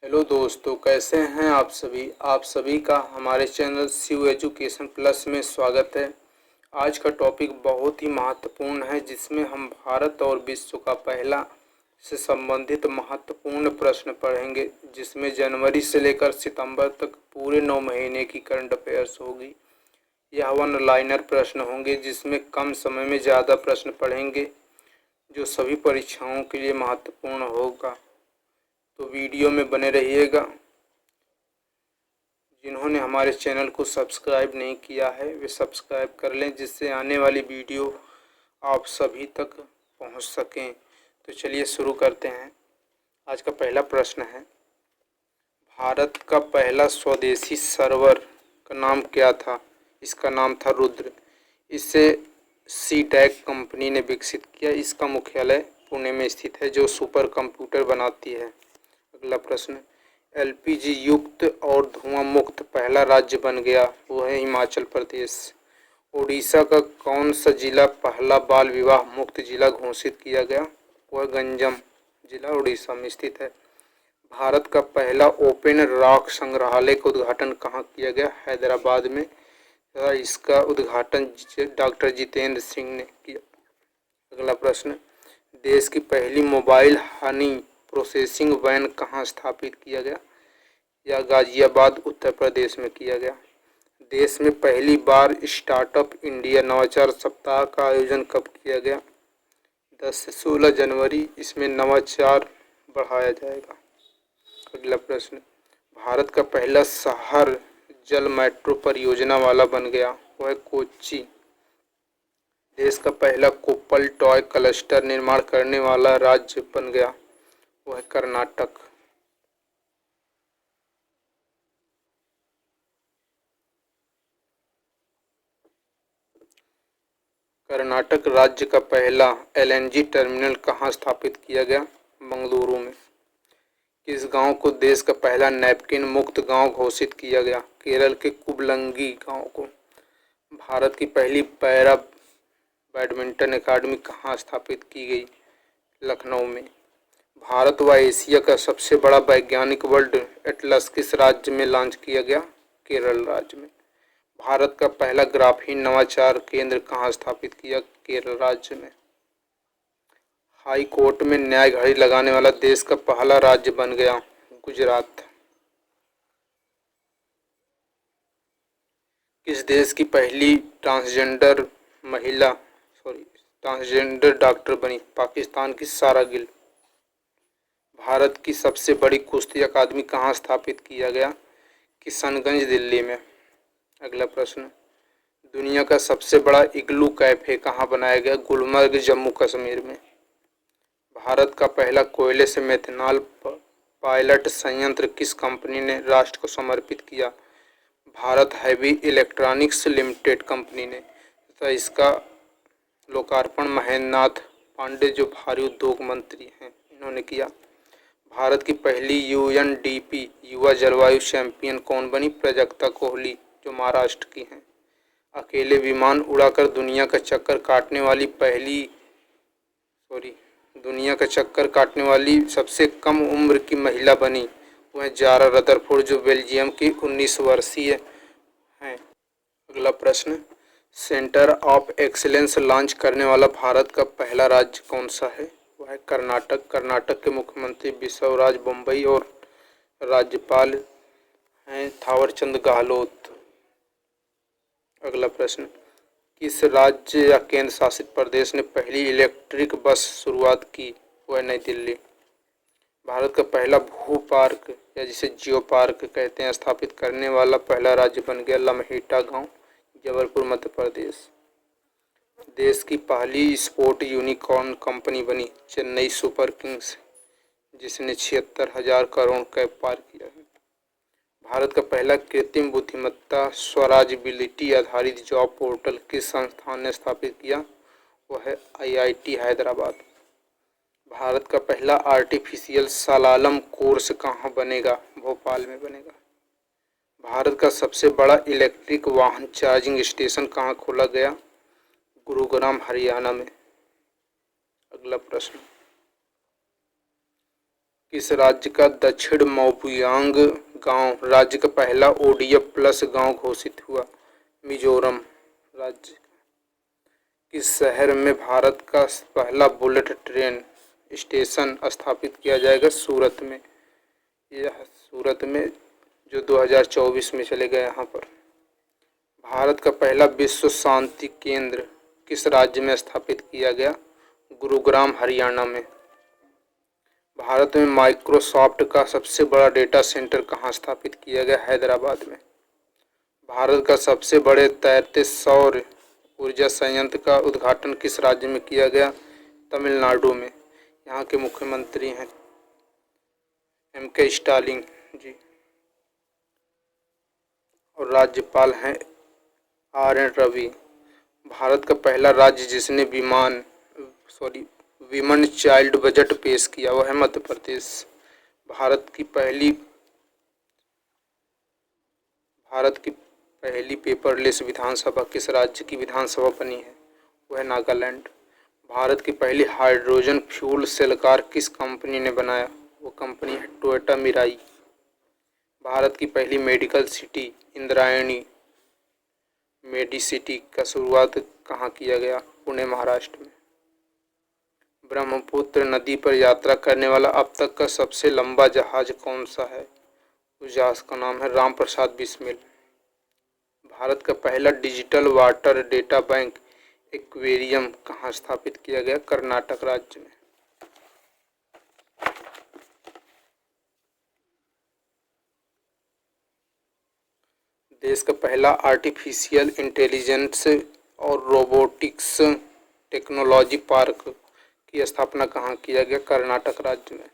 Hello दोस्तों, कैसे हैं आप सभी का हमारे चैनल शिव एजुकेशन प्लस में स्वागत है। आज का टॉपिक बहुत ही महत्वपूर्ण है, जिसमें हम भारत और विश्व का पहला से संबंधित महत्वपूर्ण प्रश्न पढ़ेंगे, जिसमें जनवरी से लेकर सितंबर तक पूरे 9 महीने की करंट अफेयर्स होगी। यह वन लाइनर प्रश्न होंगे, जिसमें कम समय में ज़्यादा प्रश्न पढ़ेंगे, जो सभी परीक्षाओं के लिए महत्वपूर्ण होगा। तो वीडियो में बने रहिएगा। जिन्होंने हमारे चैनल को सब्सक्राइब नहीं किया है वे सब्सक्राइब कर लें, जिससे आने वाली वीडियो आप सभी तक पहुंच सकें। तो चलिए शुरू करते हैं। आज का पहला प्रश्न है, भारत का पहला स्वदेशी सर्वर का नाम क्या था? इसका नाम था रुद्र। इसे सीटैक कंपनी ने विकसित किया। इसका मुख्यालय पुणे में स्थित है, जो सुपर कंप्यूटर बनाती है। अगला प्रश्न, एलपीजी युक्त और धुआं मुक्त पहला राज्य बन गया, वो है हिमाचल प्रदेश। उड़ीसा का कौन सा जिला पहला बाल विवाह मुक्त जिला घोषित किया गया? वह गंजम जिला उड़ीसा में स्थित है। भारत का पहला ओपन रॉक संग्रहालय का उद्घाटन कहाँ किया गया? हैदराबाद में। इसका उद्घाटन डॉक्टर जितेंद्र सिंह ने किया। अगला प्रश्न, देश की पहली मोबाइल हनी प्रोसेसिंग वैन कहाँ स्थापित किया गया? या गाजियाबाद उत्तर प्रदेश में किया गया। देश में पहली बार स्टार्टअप इंडिया नवाचार सप्ताह का आयोजन कब किया गया? 10 से 16 जनवरी। इसमें नवाचार बढ़ाया जाएगा। अगला प्रश्न, भारत का पहला शहर जल मेट्रो परियोजना वाला बन गया, वह है कोच्चि। देश का पहला कोप्पल टॉय क्लस्टर निर्माण करने वाला राज्य बन गया, वह है कर्नाटक। कर्नाटक राज्य का पहला एलएनजी टर्मिनल कहाँ स्थापित किया गया? बेंगलुरु में। किस गांव को देश का पहला नैपकिन मुक्त गांव घोषित किया गया? केरल के कुबलंगी गांव को। भारत की पहली पैरा बैडमिंटन अकादमी कहाँ स्थापित की गई? लखनऊ में। भारत व एशिया का सबसे बड़ा वैज्ञानिक वर्ल्ड एटलस किस राज्य में लॉन्च किया गया? केरल राज्य में। भारत का पहला ग्राफीन नवाचार केंद्र कहाँ स्थापित किया? केरल राज्य में। हाई कोर्ट में न्याय घड़ी लगाने वाला देश का पहला राज्य बन गया, गुजरात। किस देश की पहली ट्रांसजेंडर डॉक्टर बनी? पाकिस्तान की सारा गिल। भारत की सबसे बड़ी कुश्ती अकादमी कहाँ स्थापित किया गया? किशनगंज दिल्ली में। अगला प्रश्न, दुनिया का सबसे बड़ा इग्लू कैफे कहाँ बनाया गया? गुलमर्ग जम्मू कश्मीर में। भारत का पहला कोयले से मेथनॉल पायलट संयंत्र किस कंपनी ने राष्ट्र को समर्पित किया? Bharat heavy electronics limited company ने। तथा इसका लोकार्पण महेंद्र नाथ पांडे, जो भारी उद्योग मंत्री हैं, इन्होंने किया। भारत की पहली यूएनडीपी युवा जलवायु चैंपियन कौन बनी? प्राजक्ता कोहली, जो महाराष्ट्र की हैं। अकेले विमान उड़ाकर दुनिया का चक्कर काटने वाली सबसे कम उम्र की महिला बनी, वह जारा रदरफोर्ड, जो बेल्जियम की 19 वर्षीय हैं। अगला प्रश्न, सेंटर ऑफ एक्सीलेंस लॉन्च करने वाला भारत का पहला राज्य कौन सा है? वह है कर्नाटक। कर्नाटक के मुख्यमंत्री बिसवराज बोम्मई और राज्यपाल हैं थावरचंद गहलोत। अगला प्रश्न, किस राज्य या केंद्र शासित प्रदेश ने पहली इलेक्ट्रिक बस शुरुआत की? वह नई दिल्ली। भारत का पहला भू पार्क या जिसे जियो पार्क कहते हैं स्थापित करने वाला पहला राज्य बन गया लम्हेटा गांव, जबलपुर मध्य प्रदेश। देश की पहली स्पोर्ट यूनिकॉर्न कंपनी बनी चेन्नई सुपर किंग्स, जिसने 76,000 करोड़ का पार किया है। भारत का पहला कृत्रिम बुद्धिमत्ता स्वराजबिलिटी आधारित जॉब पोर्टल किस संस्थान ने स्थापित किया? वह है आईआईटी हैदराबाद। भारत का पहला आर्टिफिशियल सलालम कोर्स कहाँ बनेगा? भोपाल में बनेगा। भारत का सबसे बड़ा इलेक्ट्रिक वाहन चार्जिंग स्टेशन कहाँ खोला गया? गुरुग्राम हरियाणा में। अगला प्रश्न, किस राज्य का दक्षिण मोबियांग गांव राज्य का पहला ODF प्लस गांव घोषित हुआ? मिजोरम राज्य। किस शहर में भारत का पहला बुलेट ट्रेन स्टेशन स्थापित किया जाएगा? सूरत में। यह सूरत में जो 2024 में चले गए यहाँ पर। भारत का पहला विश्व शांति केंद्र किस राज्य में स्थापित किया गया? गुरुग्राम हरियाणा में। भारत में माइक्रोसॉफ्ट का सबसे बड़ा डेटा सेंटर कहाँ स्थापित किया गया? हैदराबाद में। भारत का सबसे बड़े तैरते सौर ऊर्जा संयंत्र का उद्घाटन किस राज्य में किया गया? तमिलनाडु में। यहाँ के मुख्यमंत्री हैं MK स्टालिन जी और राज्यपाल हैं RN रवि। भारत का पहला राज्य जिसने विमन चाइल्ड बजट पेश किया वह है मध्य प्रदेश। भारत की पहली पेपरलेस विधानसभा किस राज्य की विधानसभा बनी है? वह है नागालैंड। भारत की पहली हाइड्रोजन फ्यूल सेल कार किस कंपनी ने बनाया? वो कंपनी है टोयोटा मिराई। भारत की पहली मेडिकल सिटी इंद्रायणी मेडिसिटी का शुरुआत कहाँ किया गया? पुणे महाराष्ट्र में। ब्रह्मपुत्र नदी पर यात्रा करने वाला अब तक का सबसे लंबा जहाज कौन सा है? उस जहाज का नाम है रामप्रसाद बिस्मिल। भारत का पहला digital water data bank aquarium कहाँ स्थापित किया गया? कर्नाटक राज्य में। देश का पहला आर्टिफिशियल इंटेलिजेंस और रोबोटिक्स टेक्नोलॉजी पार्क की स्थापना कहाँ किया गया? कर्नाटक राज्य में।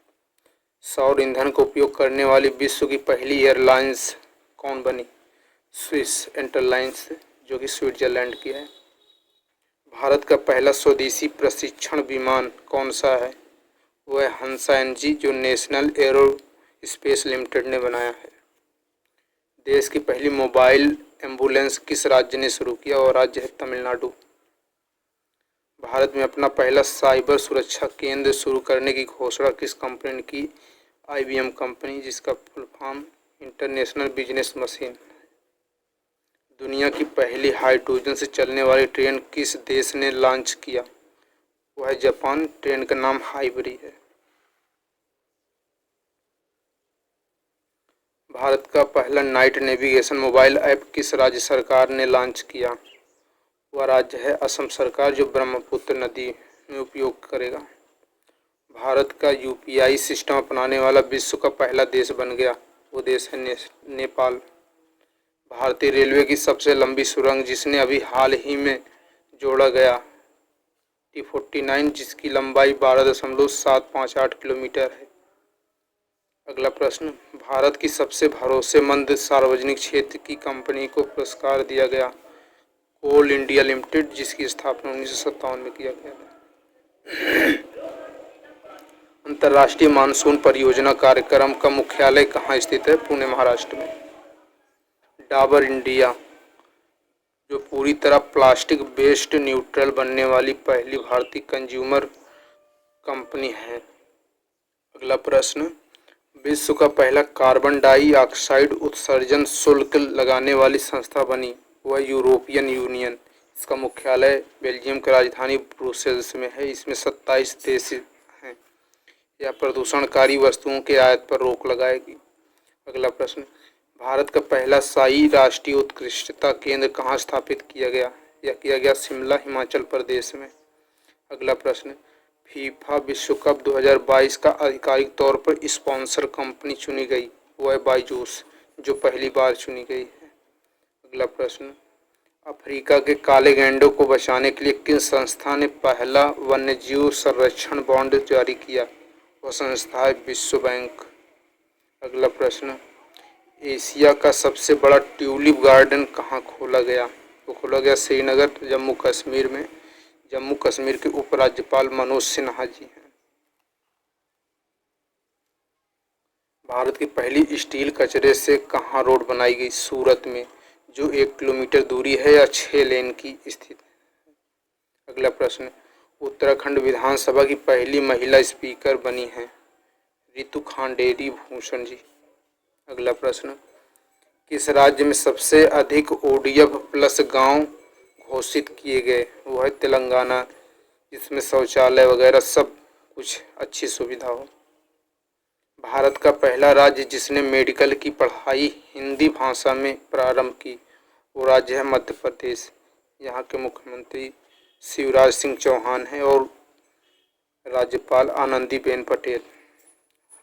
सौर ईंधन का उपयोग करने वाली विश्व की पहली एयरलाइंस कौन बनी? स्विस एयरलाइंस जो कि स्विट्जरलैंड की है। भारत का पहला स्वदेशी प्रशिक्षण विमान कौन सा है? वह है हंसा NG जो नेशनल एरोस्पेस लिमिटेड ने बनाया है। देश की पहली मोबाइल एम्बुलेंस किस राज्य ने शुरू किया? और राज्य है तमिलनाडु। भारत में अपना पहला साइबर सुरक्षा केंद्र शुरू करने की घोषणा किस कंपनी ने की? IBM कंपनी, जिसका full form international business machine. दुनिया की पहली हाइड्रोजन से चलने वाली ट्रेन किस देश ने लॉन्च किया? वह है जापान। ट्रेन का नाम हाइबरी है। भारत का पहला नाइट नेविगेशन मोबाइल ऐप किस राज्य सरकार ने लॉन्च किया? वह राज्य है असम सरकार जो ब्रह्मपुत्र नदी में उपयोग करेगा। भारत का UPI सिस्टम अपनाने वाला विश्व का पहला देश बन गया। वो देश है नेपाल। भारतीय रेलवे की सबसे लंबी सुरंग जिसने अभी हाल ही में जोड़ा गया T49 जिसकी लंबाई 12.758 किलोमीटर है। अगला प्रश्न, भारत की सबसे भरोसेमंद सार्वजनिक क्षेत्र की कंपनी को पुरस्कार दिया गया कोल इंडिया लिमिटेड जिसकी स्थापना 1957 में किया गया था। अंतर्राष्ट्रीय मानसून परियोजना कार्यक्रम का मुख्यालय कहाँ स्थित है? पुणे महाराष्ट्र में। डाबर इंडिया जो पूरी तरह प्लास्टिक वेस्ट न्यूट्रल बनने वाली पहली भारतीय कंज्यूमर कंपनी है। अगला प्रश्न, विश्व का पहला कार्बन डाइऑक्साइड उत्सर्जन शुल्क लगाने वाली संस्था बनी वह यूरोपियन यूनियन। इसका मुख्यालय बेल्जियम की राजधानी ब्रुसेल्स में है। इसमें 27 देश हैं। यह प्रदूषणकारी वस्तुओं के आयात पर रोक लगाएगी। अगला प्रश्न, भारत का पहला शाही राष्ट्रीय उत्कृष्टता केंद्र कहाँ स्थापित किया गया? यह किया गया शिमला हिमाचल प्रदेश में। अगला प्रश्न, फीफा विश्व कप 2022 का आधिकारिक तौर पर स्पॉन्सर कंपनी चुनी गई वह है बायजूस जो पहली बार चुनी गई है। अगला प्रश्न, अफ्रीका के काले गैंडों को बचाने के लिए किस संस्था ने पहला वन्यजीव संरक्षण बॉन्ड जारी किया? वह संस्था है विश्व बैंक। अगला प्रश्न, एशिया का सबसे बड़ा ट्यूलिप गार्डन कहाँ खोला गया? वो खोला गया श्रीनगर जम्मू कश्मीर में। जम्मू कश्मीर के उपराज्यपाल मनोज सिन्हा जी हैं। भारत की पहली स्टील कचरे से कहाँ रोड बनाई गई? सूरत में जो 1 किलोमीटर दूरी है या 6 लेन की स्थित है। अगला प्रश्न, उत्तराखंड विधानसभा की पहली महिला स्पीकर बनी है रितु खांडेरी भूषण जी। अगला प्रश्न, किस राज्य में सबसे अधिक ODF प्लस गांव घोषित किए गए? वो है तेलंगाना, जिसमें शौचालय वगैरह सब कुछ अच्छी सुविधा हो। भारत का पहला राज्य जिसने मेडिकल की पढ़ाई हिंदी भाषा में प्रारंभ की, वो राज्य है मध्य प्रदेश। यहाँ के मुख्यमंत्री शिवराज सिंह चौहान हैं और राज्यपाल आनंदीबेन पटेल।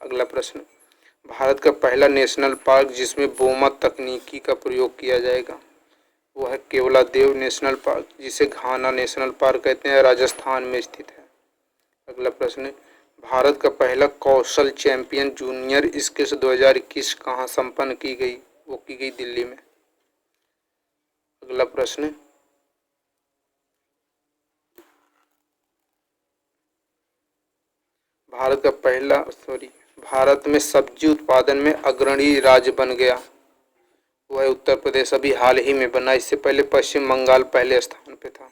अगला प्रश्न, भारत का पहला नेशनल पार्क जिसमें बोमा तकनीकी का प्रयोग किया जाएगा, वो है केवलादेव नेशनल पार्क, जिसे घाना नेशनल पार्क कहते हैं, राजस्थान में स्थित है। अगला प्रश्न, भारत का पहला कौशल चैंपियन जूनियर स्किल्स 2021 कहाँ संपन्न की गई? वो की गई दिल्ली में। अगला प्रश्न, भारत में सब्जी उत्पादन में अग्रणी राज्य बन गया, वो है उत्तर प्रदेश, अभी हाल ही में बना। इससे पहले पश्चिम बंगाल पहले स्थान पे था।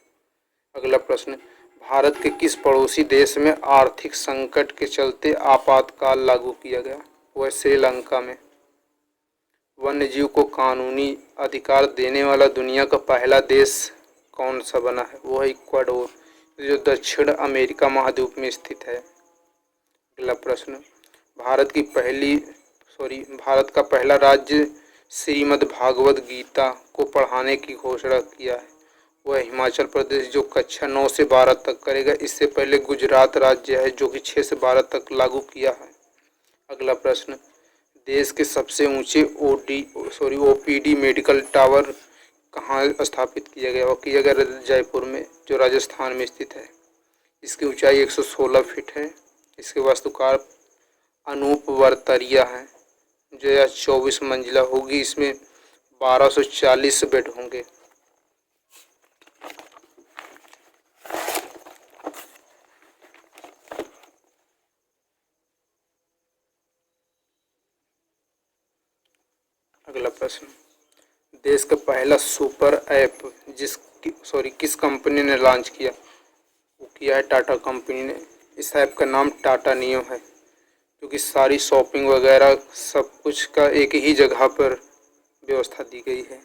अगला प्रश्न, भारत के किस पड़ोसी देश में आर्थिक संकट के चलते आपातकाल लागू किया गया? वो है श्रीलंका में। वन्य जीव को कानूनी अधिकार देने वाला दुनिया का पहला देश कौन सा बना है? वो है इक्वाडोर, जो दक्षिण अमेरिका महाद्वीप में स्थित है। अगला प्रश्न, भारत का पहला राज्य श्रीमद् भागवत गीता को पढ़ाने की घोषणा किया है, वह हिमाचल प्रदेश, जो कक्षा 9 से 12 तक करेगा। इससे पहले गुजरात राज्य है जो कि 6 से 12 तक लागू किया है। अगला प्रश्न, देश के सबसे ऊंचे OPD मेडिकल टावर कहाँ स्थापित किया गया? वो किया गया जयपुर में, जो राजस्थान में स्थित है। इसकी ऊंचाई 116 फीट है। इसके वास्तुकार अनूप वर्तरिया हैं, जो यह 24 मंजिला होगी। इसमें 1240 बेड होंगे। अगला प्रश्न, देश का पहला सुपर ऐप किस कंपनी ने लॉन्च किया? वो किया है टाटा कंपनी ने। इस ऐप का नाम टाटा नियो है, क्योंकि सारी शॉपिंग वगैरह सब कुछ का एक ही जगह पर व्यवस्था दी गई है।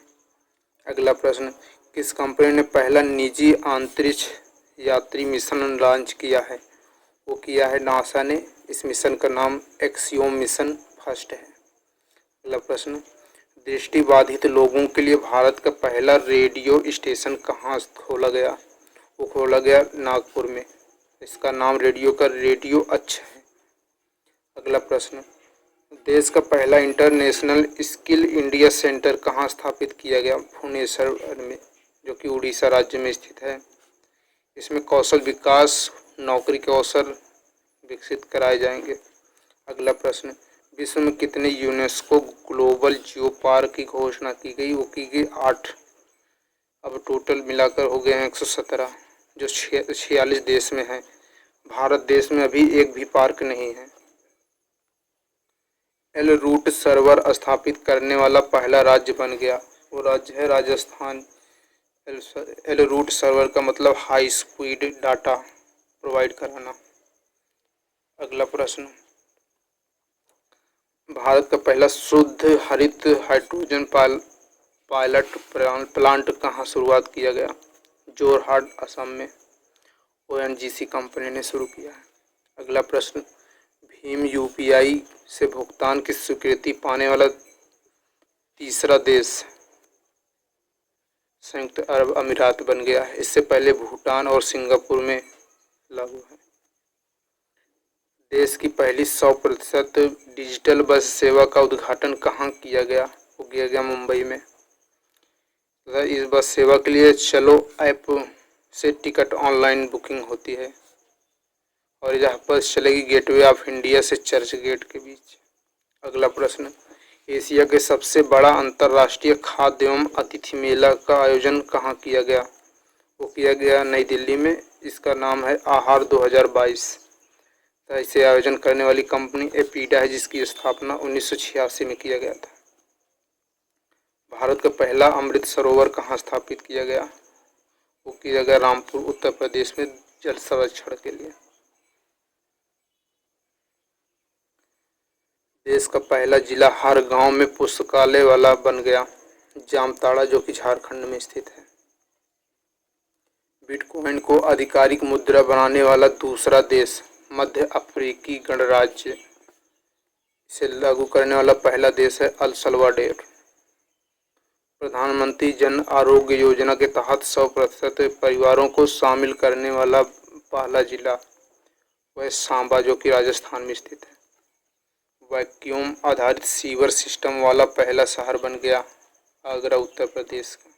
अगला प्रश्न, किस कंपनी ने पहला निजी अंतरिक्ष यात्री मिशन लॉन्च किया है? वो किया है नासा ने। इस मिशन का नाम एक्सियोम मिशन फर्स्ट है। अगला प्रश्न, दृष्टिबाधित लोगों के लिए भारत का पहला रेडियो स्टेशन कहाँ खोला गया? वो खोला गया नागपुर में। इसका नाम रेडियो अच्छा है। अगला प्रश्न, देश का पहला इंटरनेशनल स्किल इंडिया सेंटर कहाँ स्थापित किया गया? भुवनेश्वर में, जो कि उड़ीसा राज्य में स्थित है। इसमें कौशल विकास, नौकरी के अवसर विकसित कराए जाएंगे। अगला प्रश्न, विश्व में कितने यूनेस्को ग्लोबल जियो पार्क की घोषणा की गई? वो की गई 8। अब टोटल मिलाकर हो गए हैं 117, जो 46 देश में है। भारत देश में अभी एक भी पार्क नहीं है। एल रूट सर्वर स्थापित करने वाला पहला राज्य बन गया, वो राज्य है राजस्थान। एल रूट सर्वर का मतलब हाई स्पीड डाटा प्रोवाइड कराना। अगला प्रश्न, भारत का पहला शुद्ध हरित हाइड्रोजन पायलट प्लांट कहाँ शुरुआत किया गया? जोरहाट असम में। ONGC कंपनी ने शुरू किया है। अगला प्रश्न, भीम UPI से भुगतान की स्वीकृति पाने वाला तीसरा देश संयुक्त अरब अमीरात बन गया है। इससे पहले भूटान और सिंगापुर में लागू है। देश की पहली 100% डिजिटल बस सेवा का उद्घाटन कहाँ किया गया? वो किया गया मुंबई में। इस बस सेवा के लिए चलो ऐप से टिकट ऑनलाइन बुकिंग होती है, और यह बस चलेगी गेटवे ऑफ इंडिया से चर्च गेट के बीच। अगला प्रश्न, एशिया के सबसे बड़ा अंतर्राष्ट्रीय खाद्य एवं अतिथि मेला का आयोजन कहाँ किया गया? वो किया गया नई दिल्ली में। इसका नाम है आहार 2022। इसे आयोजन करने वाली कंपनी एपीडा है, जिसकी स्थापना 1986 में किया गया था। भारत का पहला अमृत सरोवर कहाँ स्थापित किया गया? वो किया गया रामपुर उत्तर प्रदेश में, जल संरक्षण के लिए। देश का पहला जिला हर गांव में पुस्तकालय वाला बन गया। जामताड़ा जो कि झारखंड में स्थित है। बिटकॉइन को आधिकारिक मुद्रा बनाने वाला दूसरा देश मध्य अफ्रीकी गणराज्य। इसे लागू करने वाला पहला देश है अल सल्वाडोर। प्रधानमंत्री जन आरोग्य योजना के तहत 100% परिवारों को शामिल करने वाला पहला जिला वह सांबा जो कि राजस्थान में स्थित है। वैक्यूम आधारित सीवर सिस्टम वाला पहला शहर बन गया आगरा उत्तर प्रदेश का।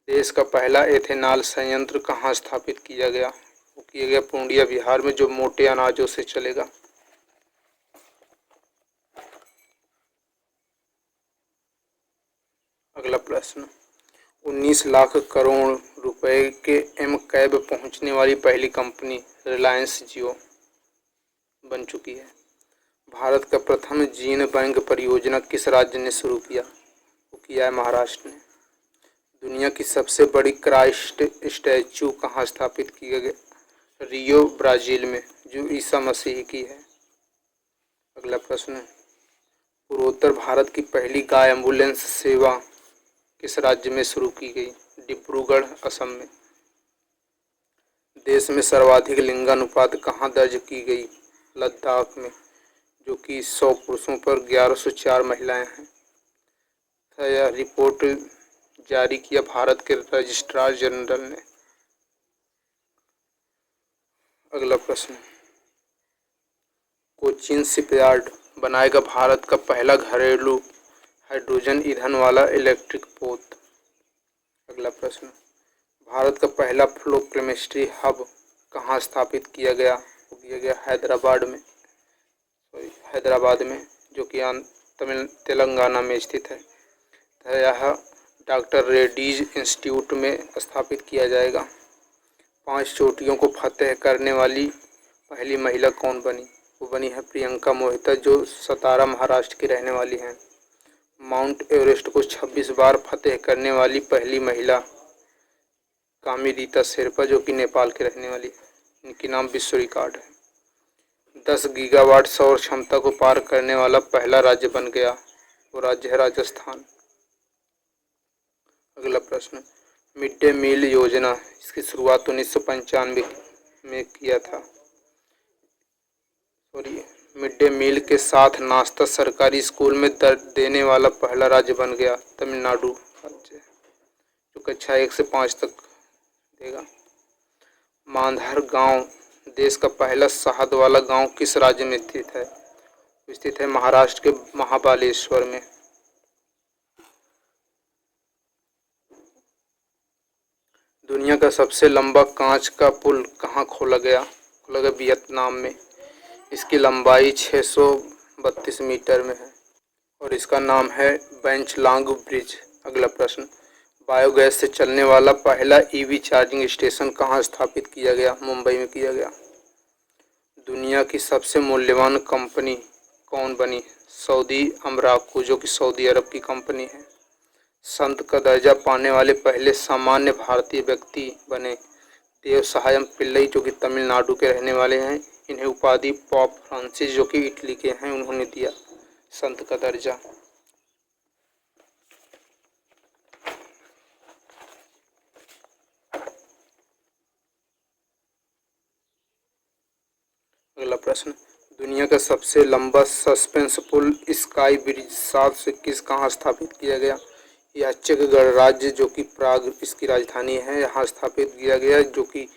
देश का पहला एथेनॉल संयंत्र कहाँ स्थापित किया गया? वो किया गया पूर्णिया बिहार में, जो मोटे अनाजों से चलेगा। अगला प्रश्न, 19 लाख करोड़ रुपए के एम कैब पहुंचने वाली पहली कंपनी रिलायंस जियो बन चुकी है। भारत का प्रथम जीन बैंक परियोजना किस राज्य ने शुरू किया? वो किया है महाराष्ट्र ने। दुनिया की सबसे बड़ी क्राइस्ट स्टैचू कहाँ स्थापित किया गया? रियो ब्राज़ील में, जो ईसा मसीह की है। अगला प्रश्न, पूर्वोत्तर भारत की पहली गाय एम्बुलेंस सेवा किस राज्य में शुरू की गई? डिब्रूगढ़ असम में। देश में सर्वाधिक लिंगानुपात कहाँ दर्ज की गई? लद्दाख में, जो कि 100 पुरुषों पर 1104 महिलाएं हैं। यह रिपोर्ट जारी किया भारत के रजिस्ट्रार जनरल ने। अगला प्रश्न, कोचीन शिपयार्ड बनाएगा भारत का पहला घरेलू हाइड्रोजन ईंधन वाला इलेक्ट्रिक पोत। अगला प्रश्न, भारत का पहला फ्लो केमिस्ट्री हब कहाँ स्थापित किया गया? वो किया गया हैदराबाद में, जो कि तेलंगाना में स्थित है। यह डॉक्टर रेड्डीज इंस्टीट्यूट में स्थापित किया जाएगा। 5 चोटियों को फतेह करने वाली पहली महिला कौन बनी? वो बनी है प्रियंका मोहिता, जो सतारा महाराष्ट्र की रहने वाली हैं। माउंट एवरेस्ट को 26 बार फतेह करने वाली पहली महिला कामिरीता शेरपा, जो कि नेपाल की रहने वाली है। इनकी नाम विश्व रिकॉर्ड है। 10 गीगावाट सौर क्षमता को पार करने वाला पहला राज्य बन गया। वो राज्य है राजस्थान। अगला प्रश्न, मिड डे मील योजना, इसकी शुरुआत 1995 में किया था। मिड डे मील के साथ नाश्ता सरकारी स्कूल में देने वाला पहला राज्य बन गया तमिलनाडु राज्य, जो कक्षा 1 से 5 तक देगा। मांधार गांव देश का पहला शहद वाला गांव किस राज्य में स्थित है? स्थित है महाराष्ट्र के महाबालेश्वर में। दुनिया का सबसे लंबा कांच का पुल कहाँ खोला गया? वियतनाम में। इसकी लंबाई 632 मीटर में है और इसका नाम है बेंचलांग ब्रिज। अगला प्रश्न, बायोगैस से चलने वाला पहला ईवी चार्जिंग स्टेशन कहाँ स्थापित किया गया? मुंबई में किया गया। दुनिया की सबसे मूल्यवान कंपनी कौन बनी? सऊदी अमराको, जो कि सऊदी अरब की कंपनी है। संत का दर्जा पाने वाले पहले सामान्य भारतीय व्यक्ति बने देव सहायम पिल्लई, जो कि तमिलनाडु के रहने वाले हैं। इन्हें उपाधि पॉप फ्रांसिस, जो कि इटली के हैं, उन्होंने दिया संत का दर्जा। अगला प्रश्न, दुनिया का सबसे लंबा सस्पेंस पुल स्काई ब्रिज 721 कहाँ स्थापित किया गया? यह चेक गणराज्य, जो कि प्राग इसकी राजधानी है, यहाँ स्थापित किया गया, जो कि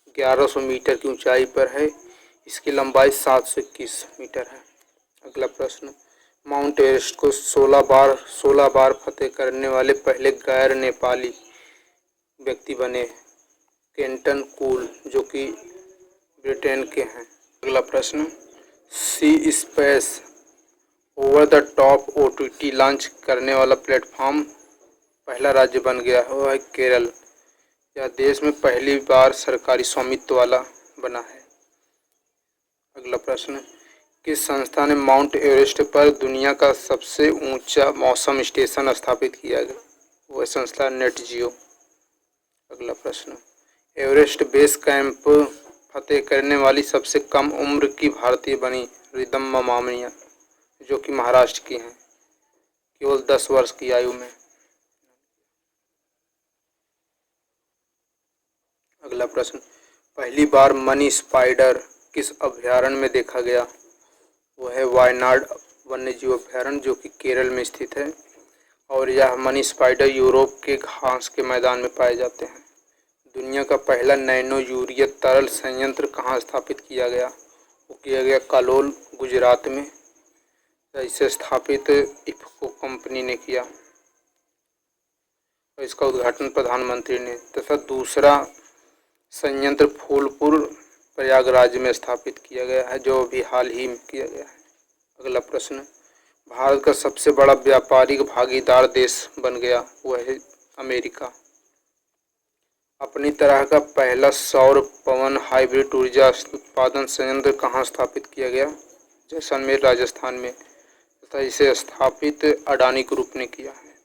1100 मीटर की ऊंचाई पर है। इसकी लंबाई 721 मीटर है। अगला प्रश्न, माउंट एवरेस्ट को 16 बार फतेह करने वाले पहले गैर नेपाली व्यक्ति बने केंटन कूल, जो कि ब्रिटेन के हैं। अगला प्रश्न, C space over the top OTT launch करने वाला प्लेटफॉर्म पहला राज्य बन गया है, वो है केरल। यह देश में पहली बार सरकारी स्वामित्व वाला बना है। अगला प्रश्न, किस संस्था ने माउंट एवरेस्ट पर दुनिया का सबसे ऊंचा मौसम स्टेशन स्थापित किया गया? वह संस्था नेट जियो। अगला प्रश्न, एवरेस्ट बेस कैंप फतेह करने वाली सबसे कम उम्र की भारतीय बनी रिदम्मा मामिया, जो कि महाराष्ट्र की हैं, केवल 10 वर्ष की आयु में। अगला प्रश्न, पहली बार मनी स्पाइडर किस अभयारण्य में देखा गया? वो है वायनाड वन्यजीव अभयारण्य, जो कि केरल में स्थित है। और यह मनी स्पाइडर यूरोप के घास के मैदान में पाए जाते हैं। दुनिया का पहला नैनो यूरिया तरल संयंत्र कहाँ स्थापित किया गया? वो किया गया कालोल, गुजरात में। इसे स्थापित इफ्को कंपनी ने किया और इसका उद्घाटन प्रधानमंत्री ने। तथा दूसरा संयंत्र फूलपुर प्रयागराज में स्थापित किया गया है, जो अभी हाल ही में किया गया है। अगला प्रश्न, भारत का सबसे बड़ा व्यापारिक भागीदार देश बन गया, वह है अमेरिका। अपनी तरह का पहला सौर पवन हाइब्रिड ऊर्जा उत्पादन संयंत्र कहाँ स्थापित किया गया? जैसलमेर, राजस्थान में। तथा इसे स्थापित अडानी ग्रुप ने किया है।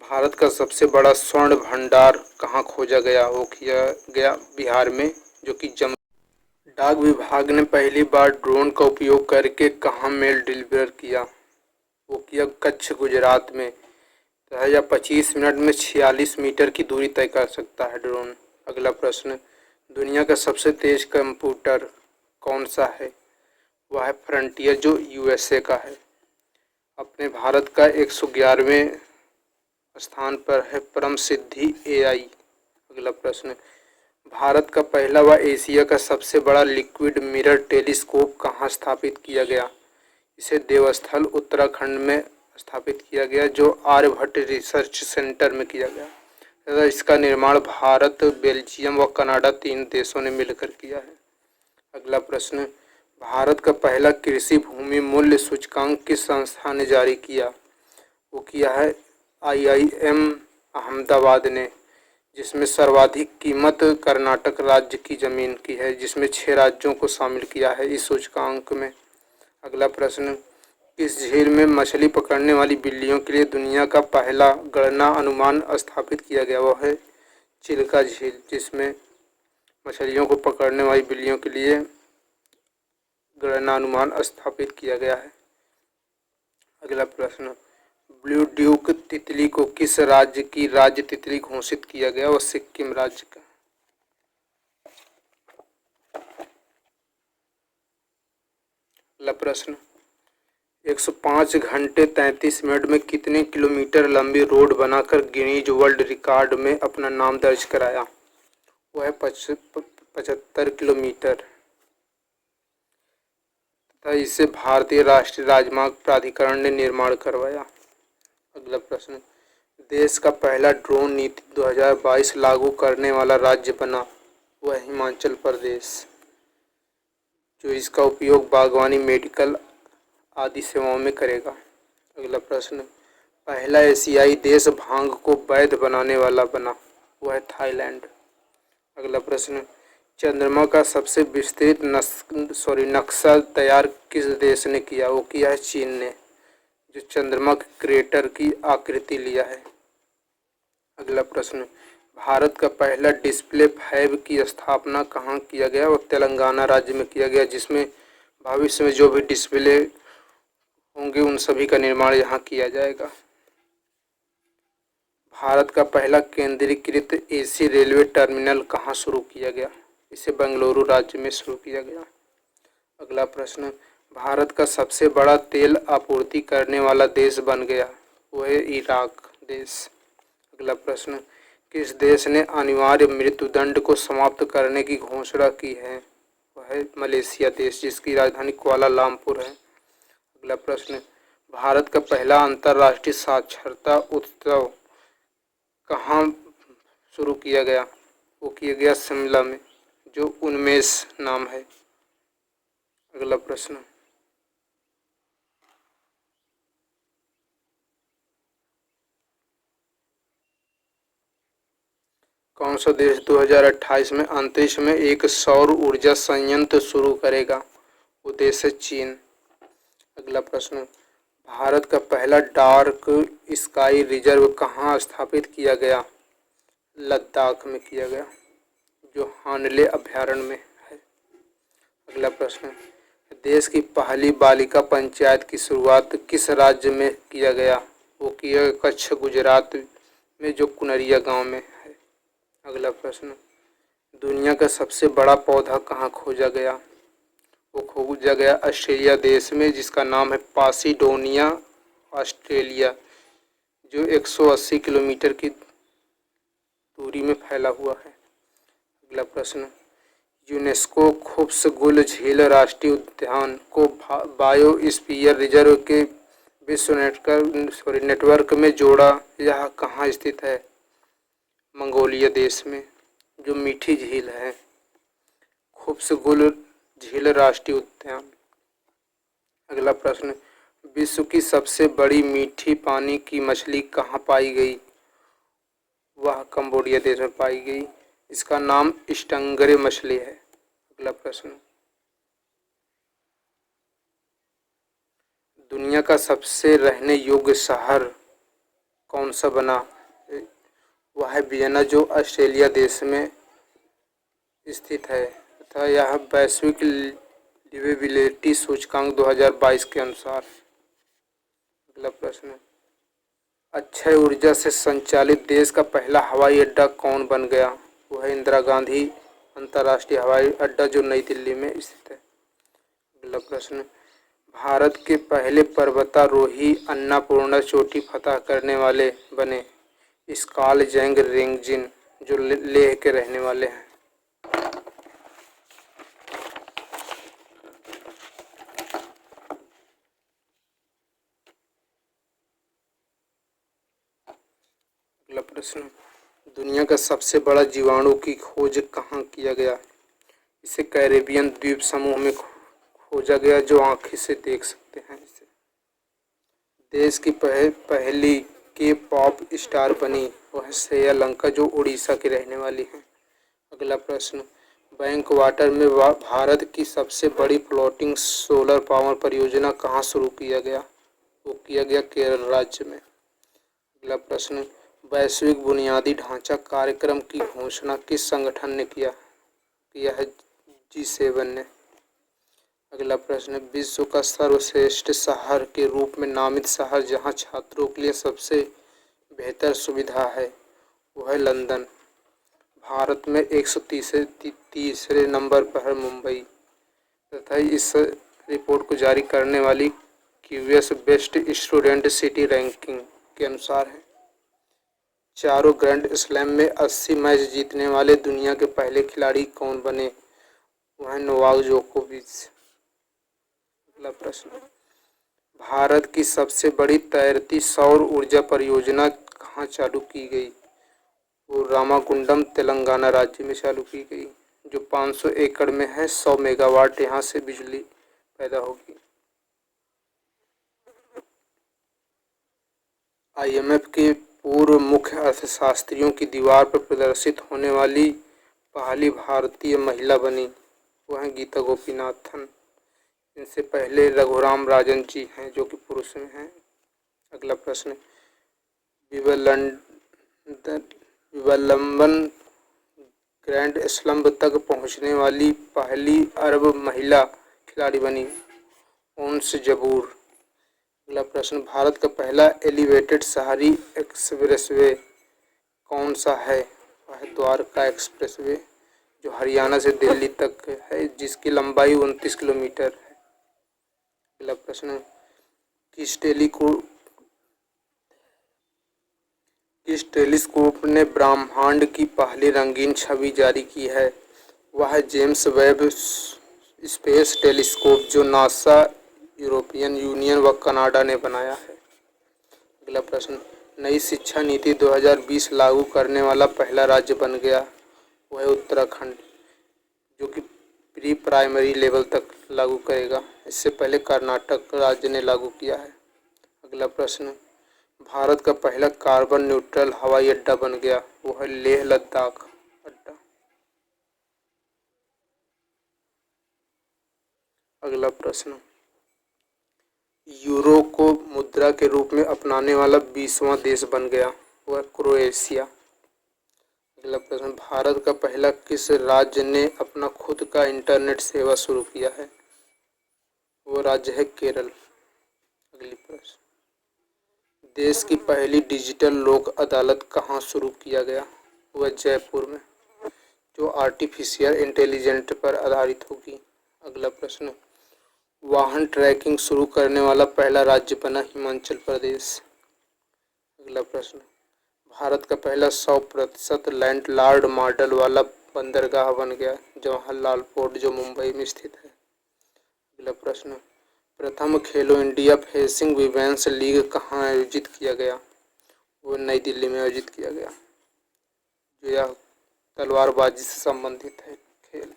भारत का सबसे बड़ा स्वर्ण भंडार कहाँ खोजा गया? वो किया गया बिहार में, जो कि डाक विभाग ने पहली बार ड्रोन का उपयोग करके कहाँ मेल डिलीवर किया? वो किया कच्छ, गुजरात में। या 25 मिनट में 46 मीटर की दूरी तय कर सकता है ड्रोन। अगला प्रश्न, दुनिया का सबसे तेज कंप्यूटर कौन सा है? वह है फ्रंटियर, जो यूएसए का है। अपने भारत का 111वें स्थान पर है परम सिद्धि एआई। अगला प्रश्न, भारत का पहला व एशिया का सबसे बड़ा लिक्विड मिरर टेलीस्कोप कहाँ स्थापित किया गया? इसे देवस्थल, उत्तराखंड में स्थापित किया गया, जो आर्यभट्ट रिसर्च सेंटर में किया गया तथा इसका निर्माण भारत, बेल्जियम व कनाडा 3 देशों ने मिलकर किया है। अगला प्रश्न, भारत का पहला कृषि भूमि मूल्य सूचकांक किस संस्था ने जारी किया? वो किया है IIM अहमदाबाद ने, जिसमें सर्वाधिक कीमत कर्नाटक राज्य की ज़मीन की है, जिसमें 6 राज्यों को शामिल किया है इस सूचकांक में। अगला प्रश्न, किस झील में मछली पकड़ने वाली बिल्लियों के लिए दुनिया का पहला गणना अनुमान स्थापित किया गया? वो है चिल्का झील, जिसमें मछलियों को पकड़ने वाली बिल्लियों के लिए गणना अनुमान स्थापित किया गया है। अगला प्रश्न, ब्लू ड्यूक तितली को किस राज्य की राज्य तितली घोषित किया गया? वो सिक्किम राज्य का। अगला प्रश्न, 105 घंटे 33 मिनट में कितने किलोमीटर लंबी रोड बनाकर गिनीज वर्ल्ड रिकॉर्ड में अपना नाम दर्ज कराया? वो है 75 किलोमीटर तथा इसे भारतीय राष्ट्रीय राजमार्ग प्राधिकरण ने निर्माण करवाया। अगला प्रश्न, देश का पहला ड्रोन नीति 2022 लागू करने वाला राज्य बना, वह हिमाचल प्रदेश, जो इसका उपयोग बागवानी, मेडिकल आदि सेवाओं में करेगा। अगला प्रश्न, पहला एशियाई देश भांग को वैध बनाने वाला बना, वह है थाईलैंड। अगला प्रश्न, चंद्रमा का सबसे विस्तृत नक्शा तैयार किस देश ने किया? वो किया है चीन ने, जो चंद्रमा के क्रेटर की आकृति लिया है। अगला प्रश्न, भारत का पहला डिस्प्ले फैब की स्थापना कहाँ किया गया? वो तेलंगाना राज्य में किया गया, जिसमें भविष्य में जो भी डिस्प्ले होंगे उन सभी का निर्माण यहाँ किया जाएगा। भारत का पहला केंद्रीकृत एसी रेलवे टर्मिनल कहाँ शुरू किया गया? इसे बेंगलुरु राज्य में शुरू किया गया। अगला प्रश्न, भारत का सबसे बड़ा तेल आपूर्ति करने वाला देश बन गया, वो है इराक देश। अगला प्रश्न, किस देश ने अनिवार्य मृत्युदंड को समाप्त करने की घोषणा की है? वह है मलेशिया देश, जिसकी राजधानी कुआलालंपुर है। अगला प्रश्न, भारत का पहला अंतर्राष्ट्रीय साक्षरता उत्सव कहाँ शुरू किया गया? वो किया गया शिमला में, जो उन्मेष नाम है। अगला प्रश्न, कौन सा देश 2028 में अंतरिक्ष में एक सौर ऊर्जा संयंत्र शुरू करेगा? वो देश है चीन। अगला प्रश्न, भारत का पहला डार्क स्काई रिजर्व कहाँ स्थापित किया गया? लद्दाख में किया गया, जो हानले अभयारण्य में है। अगला प्रश्न, देश की पहली बालिका पंचायत की शुरुआत किस राज्य में किया गया? वो किया कच्छ गुजरात में, जो कुनरिया गांव में है। अगला प्रश्न, दुनिया का सबसे बड़ा पौधा कहाँ खोजा गया? वो खोजा गया ऑस्ट्रेलिया देश में, जिसका नाम है पासिडोनिया ऑस्ट्रेलिया, जो 180 किलोमीटर की दूरी में फैला हुआ है। अगला प्रश्न, यूनेस्को खुब्स-गुल झील राष्ट्रीय उद्यान को बायोस्फीयर रिजर्व के विश्व नेटवर्क में जोड़ा। यह कहाँ स्थित है? मंगोलिया देश में, जो मीठी झील है। खुब्स-गुल झील राष्ट्रीय उद्यान। अगला प्रश्न, विश्व की सबसे बड़ी मीठी पानी की मछली कहाँ पाई गई? वह कंबोडिया देश में पाई गई। इसका नाम स्टंगरे मछली है। अगला प्रश्न, दुनिया का सबसे रहने योग्य शहर कौन सा बना? वह है वियना, जो ऑस्ट्रेलिया देश में स्थित है तथा यह वैश्विक लिवेबिलिटी सूचकांक 2022 के अनुसार। अगला प्रश्न, अक्षय ऊर्जा से संचालित देश का पहला हवाई अड्डा कौन बन गया? वह है इंदिरा गांधी अंतर्राष्ट्रीय हवाई अड्डा, जो नई दिल्ली में स्थित है। अगला प्रश्न, भारत के पहले पर्वतारोही अन्नपूर्णा चोटी फतह करने वाले बने स्कालजैंग रेंगजिन, जो लेह के रहने वाले हैं। अगला प्रश्न, दुनिया का सबसे बड़ा जीवाणु की खोज कहाँ किया गया? इसे कैरेबियन द्वीप समूह में खोजा गया, जो आँखें से देख सकते हैं इसे। देश की पहली के पॉप स्टार बनी, वह श्रेया, जो उड़ीसा की रहने वाली हैं। अगला प्रश्न, बैंक वाटर में भारत की सबसे बड़ी फ्लोटिंग सोलर पावर परियोजना कहाँ शुरू किया गया? वो किया गया केरल राज्य में। अगला प्रश्न, वैश्विक बुनियादी ढांचा कार्यक्रम की घोषणा किस संगठन ने किया है? G7 ने। अगला प्रश्न, विश्व का सर्वश्रेष्ठ शहर के रूप में नामित शहर जहां छात्रों के लिए सबसे बेहतर सुविधा है, वह है लंदन। भारत में 133 नंबर पर है मुंबई तथा इस रिपोर्ट को जारी करने वाली QS best student city ranking के अनुसार है। चारों ग्रैंड स्लैम में 80 मैच जीतने वाले दुनिया के पहले खिलाड़ी कौन बने? वह नोवाक जोकोविच। अगला प्रश्न, भारत की सबसे बड़ी तैरती सौर ऊर्जा परियोजना कहाँ चालू की गई? वो रामागुंडम तेलंगाना राज्य में चालू की गई, जो 500 एकड़ में है। 100 मेगावाट यहाँ से बिजली पैदा होगी। IMF के पूर्व मुख्य अर्थशास्त्रियों की दीवार पर प्रदर्शित होने वाली पहली भारतीय महिला बनी, वह हैं गीता गोपीनाथन। इनसे पहले रघुराम राजन जी हैं, जो कि पुरुष में हैं। अगला प्रश्न, विम्बलडन ग्रैंड स्लैम तक पहुंचने वाली पहली अरब महिला खिलाड़ी बनी, ओंस जबूर। अगला प्रश्न, भारत का पहला एलिवेटेड शहरी एक्सप्रेसवे कौन सा है? वह है द्वारका एक्सप्रेसवे, जो हरियाणा से दिल्ली तक है, जिसकी लंबाई 29 किलोमीटर है। अगला प्रश्न, किस टेलीस्कोप ने ब्रह्मांड की पहली रंगीन छवि जारी की है? वह है जेम्स वेब स्पेस टेलीस्कोप, जो नासा, यूरोपियन यूनियन व कनाडा ने बनाया है। अगला प्रश्न, नई शिक्षा नीति 2020 लागू करने वाला पहला राज्य बन गया, वह है उत्तराखंड, जो कि प्री प्राइमरी लेवल तक लागू करेगा। इससे पहले कर्नाटक राज्य ने लागू किया है। अगला प्रश्न, भारत का पहला कार्बन न्यूट्रल हवाई अड्डा बन गया, वो है लेह लद्दाख अड्डा। अगला प्रश्न, यूरो को मुद्रा के रूप में अपनाने वाला 20वां देश बन गया, वह क्रोएशिया। अगला प्रश्न, भारत का पहला किस राज्य ने अपना खुद का इंटरनेट सेवा शुरू किया है? वो राज्य है केरल। अगली प्रश्न, देश की पहली डिजिटल लोक अदालत कहाँ शुरू किया गया? वह जयपुर में, जो आर्टिफिशियल इंटेलिजेंस पर आधारित होगी। अगला प्रश्न, वाहन ट्रैकिंग शुरू करने वाला पहला राज्य बना हिमाचल प्रदेश। अगला प्रश्न, भारत का पहला 100% लैंडलॉर्ड मॉडल वाला बंदरगाह बन गया जवाहरलाल पोर्ट, जो मुंबई में स्थित है। अगला प्रश्न, प्रथम खेलो इंडिया फेंसिंग वीमेंस लीग कहाँ आयोजित किया गया? वो नई दिल्ली में आयोजित किया गया, जो यह तलवारबाजी से संबंधित है खेल।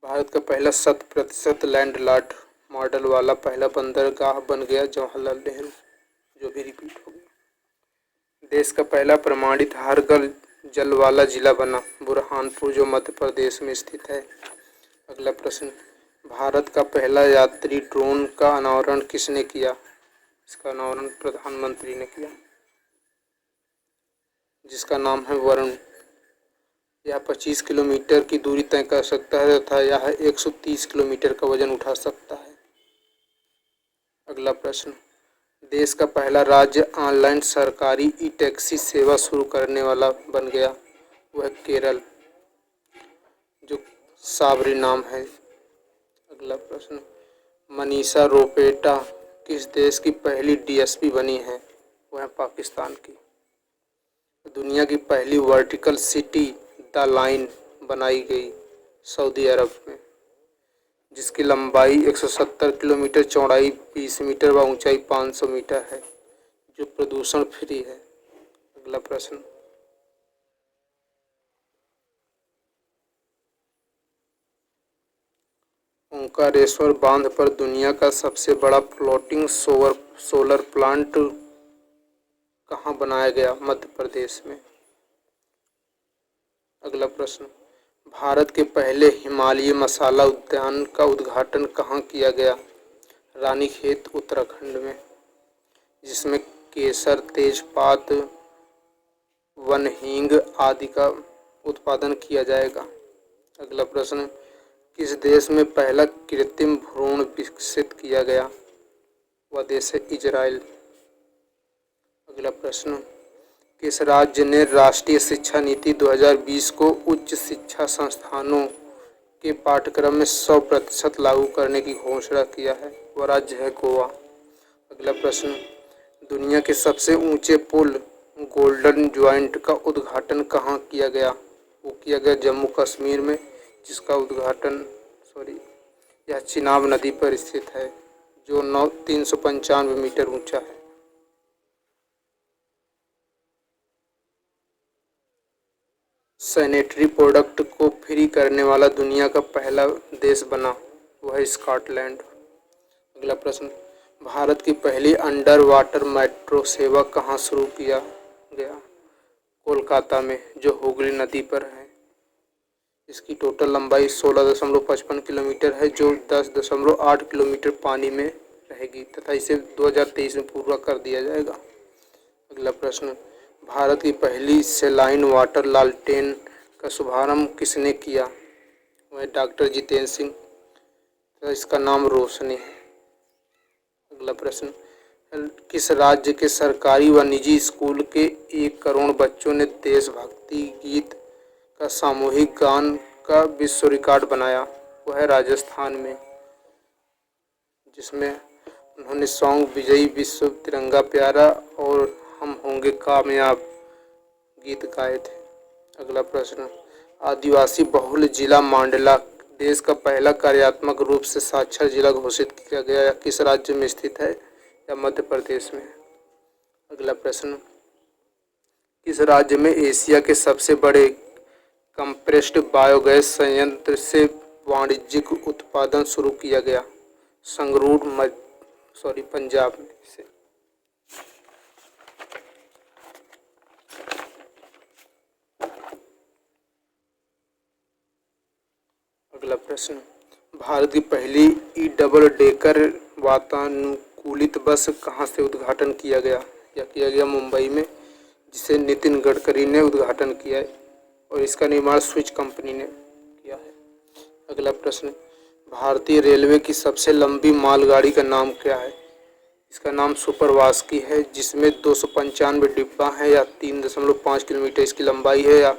भारत का पहला 100% लैंडलॉर्ड मॉडल वाला पहला बंदरगाह बन गया जवाहरलाल नेहरू, जो भी रिपीट हो गया। देश का पहला प्रमाणित हर्घर जल वाला जिला बना बुरहानपुर, जो मध्य प्रदेश में स्थित है। अगला प्रश्न, भारत का पहला यात्री ड्रोन का अनावरण किसने किया? इसका अनावरण प्रधानमंत्री ने किया, जिसका नाम है वरुण। यह 25 किलोमीटर की दूरी तय कर सकता है तथा यह 130 किलोमीटर का वजन उठा सकता है। अगला प्रश्न, देश का पहला राज्य ऑनलाइन सरकारी ई टैक्सी सेवा शुरू करने वाला बन गया, वह केरल, जो साबरी नाम है। अगला प्रश्न, मनीषा रोपेटा किस देश की पहली डीएसपी बनी है? वह पाकिस्तान की। दुनिया की पहली वर्टिकल सिटी द लाइन बनाई गई सऊदी अरब में, जिसकी लंबाई 170 किलोमीटर, चौड़ाई 20 मीटर व ऊंचाई 500 मीटर है, जो प्रदूषण फ्री है। अगला प्रश्न, ओंकारेश्वर बांध पर दुनिया का सबसे बड़ा फ्लोटिंग सोलर प्लांट कहाँ बनाया गया? मध्य प्रदेश में। अगला प्रश्न, भारत के पहले हिमालयी मसाला उद्यान का उद्घाटन कहाँ किया गया? रानीखेत, उत्तराखंड में, जिसमें केसर, तेजपात, वन हींग आदि का उत्पादन किया जाएगा। अगला प्रश्न, किस देश में पहला कृत्रिम भ्रूण विकसित किया गया? वह देश है इजराइल। अगला प्रश्न, किस राज्य ने राष्ट्रीय शिक्षा नीति 2020 को उच्च शिक्षा संस्थानों के पाठ्यक्रम में 100% लागू करने की घोषणा किया है? वह राज्य है गोवा। अगला प्रश्न, दुनिया के सबसे ऊंचे पुल गोल्डन ज्वाइंट का उद्घाटन कहाँ किया गया? वो किया गया जम्मू कश्मीर में, जिसका उद्घाटन यह चिनाब नदी पर स्थित है, जो 395 मीटर ऊंचा है। सैनिटरी प्रोडक्ट को फ्री करने वाला दुनिया का पहला देश बना, वह है स्कॉटलैंड। अगला प्रश्न, भारत की पहली अंडर वाटर मेट्रो सेवा कहाँ शुरू किया गया? कोलकाता में, जो हुगली नदी पर है। इसकी टोटल लंबाई 16.55 किलोमीटर है, जो 10.8 किलोमीटर पानी में रहेगी तथा इसे 2023 में पूरा कर दिया जाएगा। अगला प्रश्न, भारत की पहली सैलाइन वाटर लालटेन का शुभारंभ किसने किया? वह डॉक्टर जितेंद्र सिंह, तो इसका नाम रोशनी है। अगला प्रश्न, किस राज्य के सरकारी व निजी स्कूल के 1 करोड़ बच्चों ने देशभक्ति गीत का सामूहिक गान का विश्व रिकॉर्ड बनाया? वह है राजस्थान में, जिसमें उन्होंने सॉन्ग विजयी विश्व तिरंगा प्यारा और हम होंगे कामयाब गीत गाए थे। अगला प्रश्न, आदिवासी बहुल जिला मांडला देश का पहला कार्यात्मक रूप से साक्षर जिला घोषित किया गया, या किस राज्य में स्थित है? या मध्य प्रदेश में। अगला प्रश्न, किस राज्य में एशिया के सबसे बड़े कंप्रेस्ड बायोगैस संयंत्र से वाणिज्यिक उत्पादन शुरू किया गया? संगरूर पंजाब में से। अगला प्रश्न, भारत की पहली ई डबल डेकर वातानुकूलित बस कहाँ से उद्घाटन किया गया? यह किया गया मुंबई में, जिसे नितिन गडकरी ने उद्घाटन किया है। और इसका निर्माण स्विच कंपनी ने किया है। अगला प्रश्न, भारतीय रेलवे की सबसे लंबी मालगाड़ी का नाम क्या है? इसका नाम सुपरवास्की है, जिसमें 295 डिब्बा है या 3.5 किलोमीटर इसकी लंबाई है, या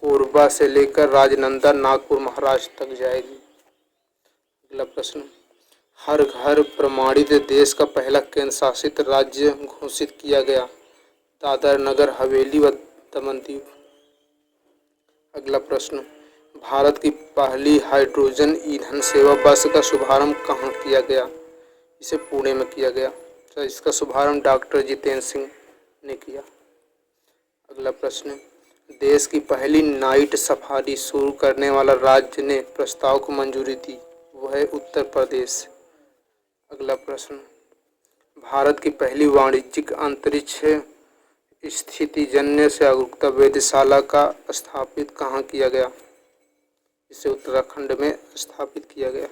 कोरबा से लेकर राजनंदा नागपुर महाराष्ट्र तक जाएगी। अगला प्रश्न, हर घर प्रमाणित देश का पहला केंद्र शासित राज्य घोषित किया गया? दादर नगर हवेली व दमन दीव। अगला प्रश्न, भारत की पहली हाइड्रोजन ईंधन सेवा बस का शुभारंभ कहाँ किया गया? इसे पुणे में किया गया। तो इसका शुभारंभ डॉक्टर जितेंद्र सिंह ने किया। अगला प्रश्न, देश की पहली नाइट सफारी शुरू करने वाला राज्य ने प्रस्ताव को मंजूरी दी, वह है उत्तर प्रदेश। अगला प्रश्न, भारत की पहली वाणिज्यिक अंतरिक्ष स्थितिजन्य जागरूकता वेधशाला का स्थापित कहाँ किया गया? इसे उत्तराखंड में स्थापित किया गया।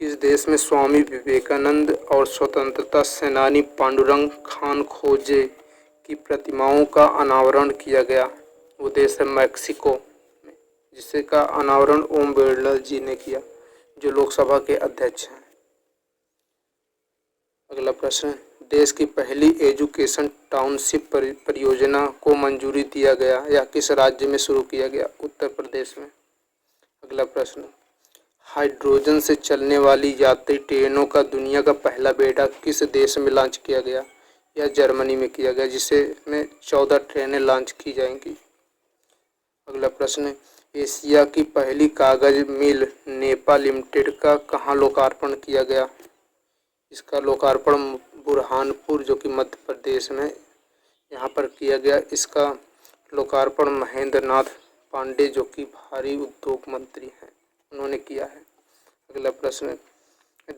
किस देश में स्वामी विवेकानंद और स्वतंत्रता सेनानी पांडुरंग खान खोजे की प्रतिमाओं का अनावरण किया गया? वो देश है मैक्सिको में, जिसका अनावरण ओम बिरला जी ने किया, जो लोकसभा के अध्यक्ष हैं। अगला प्रश्न, देश की पहली एजुकेशन टाउनशिप परियोजना को मंजूरी दिया गया या किस राज्य में शुरू किया गया? उत्तर प्रदेश में। अगला प्रश्न, हाइड्रोजन से चलने वाली यात्री ट्रेनों का दुनिया का पहला बेड़ा किस देश में लॉन्च किया गया? या जर्मनी में किया गया, जिसमें 14 ट्रेनें लॉन्च की जाएंगी। अगला प्रश्न, एशिया की पहली कागज मिल नेपा लिमिटेड का कहाँ लोकार्पण किया गया? इसका लोकार्पण बुरहानपुर, जो कि मध्य प्रदेश में, यहाँ पर किया गया। इसका लोकार्पण महेंद्र नाथ पांडे, जो कि भारी उद्योग मंत्री हैं, उन्होंने किया है। अगला प्रश्न,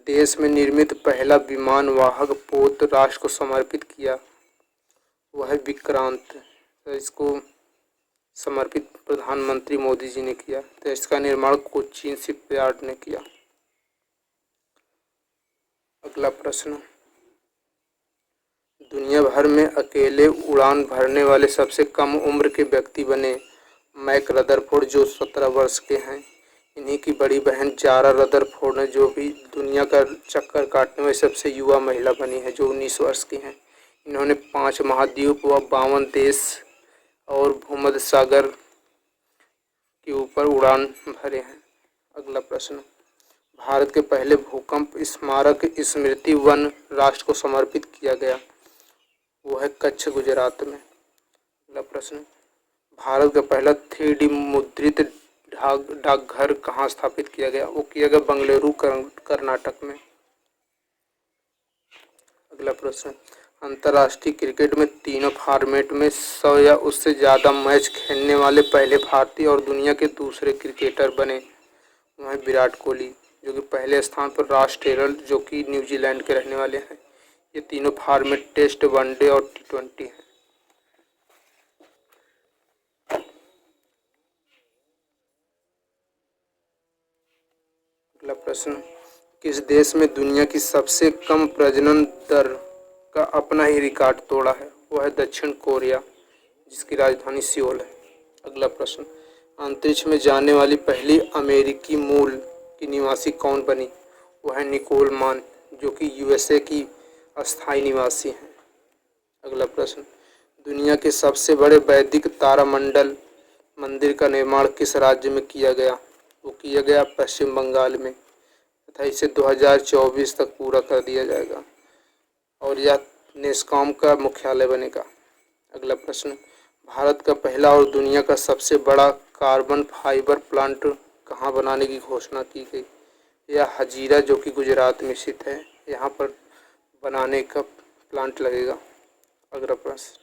देश में निर्मित पहला विमान वाहक पोत राष्ट्र को समर्पित किया, वह है विक्रांत। तो इसको समर्पित प्रधानमंत्री मोदी जी ने किया। तो इसका निर्माण कोचीन शिपयार्ड ने किया। अगला प्रश्न, दुनिया भर में अकेले उड़ान भरने वाले सबसे कम उम्र के व्यक्ति बने मैक रदरफोर्ड, जो 17 वर्ष के हैं। इन्हीं की बड़ी बहन जारा रदरफोर्ड है, जो भी दुनिया का चक्कर काटने वाली सबसे युवा महिला बनी है, जो 19 वर्ष की हैं। इन्होंने 5 महाद्वीप व 52 देश और भूमध्य सागर के ऊपर उड़ान भरे हैं। अगला प्रश्न, भारत के पहले भूकंप स्मारक स्मृति वन राष्ट्र को समर्पित किया गया, वो है कच्छ, गुजरात में। अगला प्रश्न, भारत का पहला 3D मुद्रित डाकघर कहाँ स्थापित किया गया? वो किया गया बंगलुरु, कर्नाटक में। अगला प्रश्न, अंतर्राष्ट्रीय क्रिकेट में तीनों फॉर्मेट में 100 या उससे ज़्यादा मैच खेलने वाले पहले भारतीय और दुनिया के दूसरे क्रिकेटर बने, वह विराट कोहली, जो कि पहले स्थान पर रॉस टेलर, जो कि न्यूजीलैंड के रहने वाले हैं। ये तीनों फॉर्मेट टेस्ट, वनडे और T20 हैं। अगला प्रश्न, किस देश में दुनिया की सबसे कम प्रजनन दर का अपना ही रिकॉर्ड तोड़ा है? वह है दक्षिण कोरिया, जिसकी राजधानी सियोल है। अगला प्रश्न, अंतरिक्ष में जाने वाली पहली अमेरिकी मूल की निवासी कौन बनी? वह है निकोल मान, जो कि USA की अस्थायी निवासी हैं। अगला प्रश्न, दुनिया के सबसे बड़े वैदिक तारामंडल मंदिर का निर्माण किस राज्य में किया गया? वो किया गया पश्चिम बंगाल में, तथा इसे 2024 तक पूरा कर दिया जाएगा और यह नेस्कॉम का मुख्यालय बनेगा। अगला प्रश्न, भारत का पहला और दुनिया का सबसे बड़ा कार्बन फाइबर प्लांट कहाँ बनाने की घोषणा की गई? यह हजीरा, जो कि गुजरात में स्थित है, यहाँ पर बनाने का प्लांट लगेगा। अगला प्रश्न,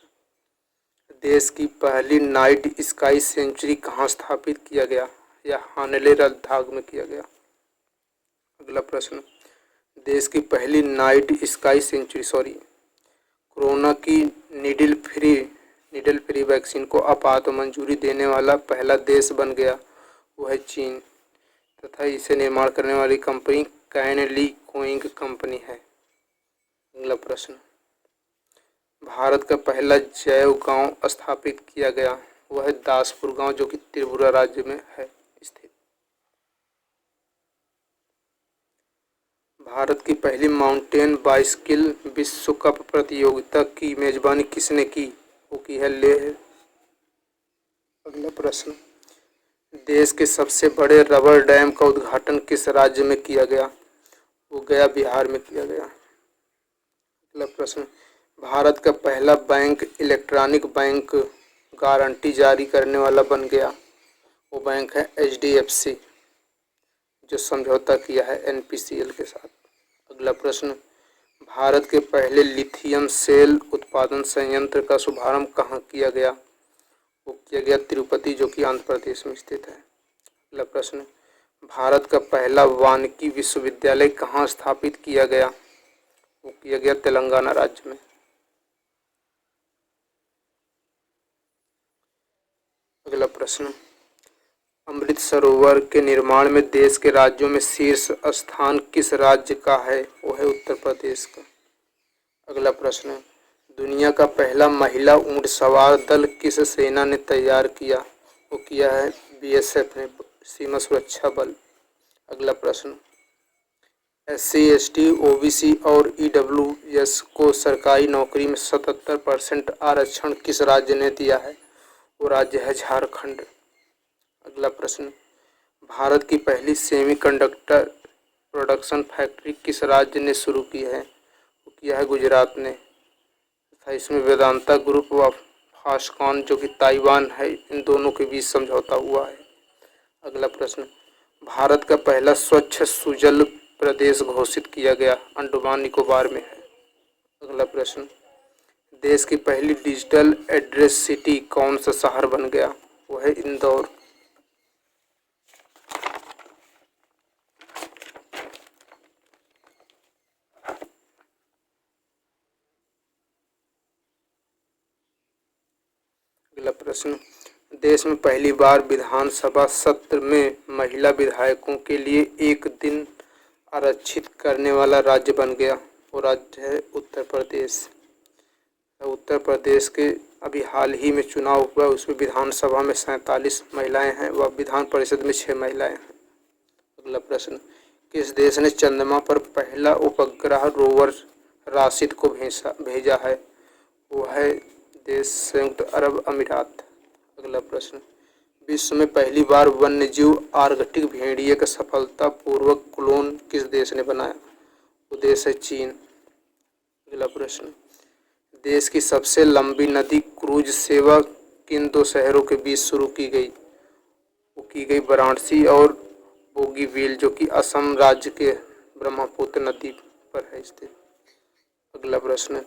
देश की पहली नाइट स्काई सेंचुरी कहाँ स्थापित किया गया? यह हानले लद्दाख में किया गया। अगला प्रश्न, देश की पहली नाइट स्काई सेंचुरी कोरोना की नीडल फ्री वैक्सीन को आपात मंजूरी देने वाला पहला देश बन गया, वो है चीन, तथा इसे निर्माण करने वाली कंपनी कैन ली कोइंग कंपनी है। अगला प्रश्न, भारत का पहला जैव गांव स्थापित किया गया, वह है दासपुर गांव जो कि त्रिपुरा राज्य में है स्थित। भारत की पहली माउंटेन बाइसिकल विश्व कप प्रतियोगिता की मेजबानी किसने की? वो की है लेह। अगला प्रश्न, देश के सबसे बड़े रबर डैम का उद्घाटन किस राज्य में किया गया? वो गया बिहार में किया गया। अगला प्रश्न, भारत का पहला बैंक इलेक्ट्रॉनिक बैंक गारंटी जारी करने वाला बन गया, वो बैंक है HDFC, जो समझौता किया है NPCL के साथ। अगला प्रश्न, भारत के पहले लिथियम सेल उत्पादन संयंत्र का शुभारंभ कहाँ किया गया? वो किया गया तिरुपति, जो कि आंध्र प्रदेश में स्थित है। अगला प्रश्न, भारत का पहला वानिकी विश्वविद्यालय कहाँ स्थापित किया गया? वो किया गया तेलंगाना राज्य में। अगला प्रश्न, अमृत सरोवर के निर्माण में देश के राज्यों में शीर्ष स्थान किस राज्य का है? वो है उत्तर प्रदेश का। अगला प्रश्न, दुनिया का पहला महिला ऊंट सवार दल किस सेना ने तैयार किया? वो किया है BSF ने, सीमा सुरक्षा बल। अगला प्रश्न, SC ST OBC और EWS को सरकारी नौकरी में 77% आरक्षण किस राज्य ने दिया है? वो राज्य है झारखंड। अगला प्रश्न, भारत की पहली सेमीकंडक्टर प्रोडक्शन फैक्ट्री किस राज्य ने शुरू की है? वो किया है गुजरात ने, तथा इसमें वेदांता ग्रुप व फॉक्सकॉन जो कि ताइवान है, इन दोनों के बीच समझौता हुआ है। अगला प्रश्न, भारत का पहला स्वच्छ सुजल प्रदेश घोषित किया गया, अंडमान निकोबार में है। अगला प्रश्न, देश की पहली डिजिटल एड्रेस सिटी कौन सा शहर बन गया? वो है इंदौर। अगला प्रश्न, देश में पहली बार विधानसभा सत्र में महिला विधायकों के लिए एक दिन आरक्षित करने वाला राज्य बन गया, वो राज्य है उत्तर प्रदेश। उत्तर प्रदेश के अभी हाल ही में चुनाव हुआ, उसमें विधानसभा में 47 महिलाएं हैं व विधान परिषद में 6 महिलाएं हैं। अगला प्रश्न, किस देश ने चंद्रमा पर पहला उपग्रह रोवर राशिद को भेजा है? वो है देश संयुक्त अरब अमीरात। अगला प्रश्न, विश्व में पहली बार वन्यजीव आर्कटिक भेड़िए का सफलतापूर्वक क्लोन किस देश ने बनाया? वो देश है चीन। अगला प्रश्न, देश की सबसे लंबी नदी क्रूज सेवा किन दो शहरों के बीच शुरू की गई? वो की गई वाराणसी और बोगीबील, जो कि असम राज्य के ब्रह्मपुत्र नदी पर है स्थित। अगला प्रश्न,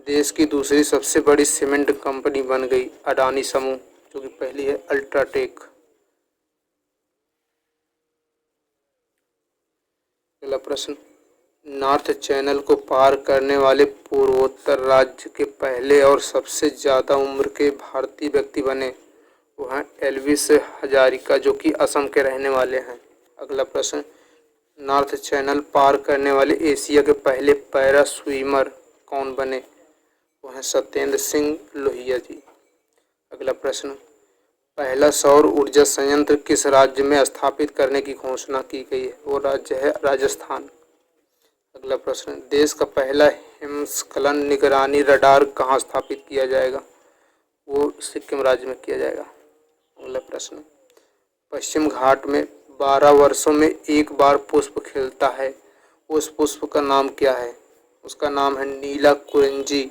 देश की दूसरी सबसे बड़ी सीमेंट कंपनी बन गई अडानी समूह, जो कि पहली है अल्ट्राटेक। अगला प्रश्न, नॉर्थ चैनल को पार करने वाले पूर्वोत्तर राज्य के पहले और सबसे ज़्यादा उम्र के भारतीय व्यक्ति बने, वो हैं एल्विस हजारिका, जो कि असम के रहने वाले हैं। अगला प्रश्न, नॉर्थ चैनल पार करने वाले एशिया के पहले पैरा स्विमर कौन बने? वो हैं सत्येंद्र सिंह लोहिया जी। अगला प्रश्न, पहला सौर ऊर्जा संयंत्र किस राज्य में स्थापित करने की घोषणा की गई है? वो राज्य है राजस्थान। अगला प्रश्न, देश का पहला हिमस्खलन निगरानी रडार कहाँ स्थापित किया जाएगा? वो सिक्किम राज्य में किया जाएगा। अगला प्रश्न, पश्चिम घाट में 12 वर्षों में एक बार पुष्प खिलता है, उस पुष्प का नाम क्या है? उसका नाम है नीला कुरिंजी,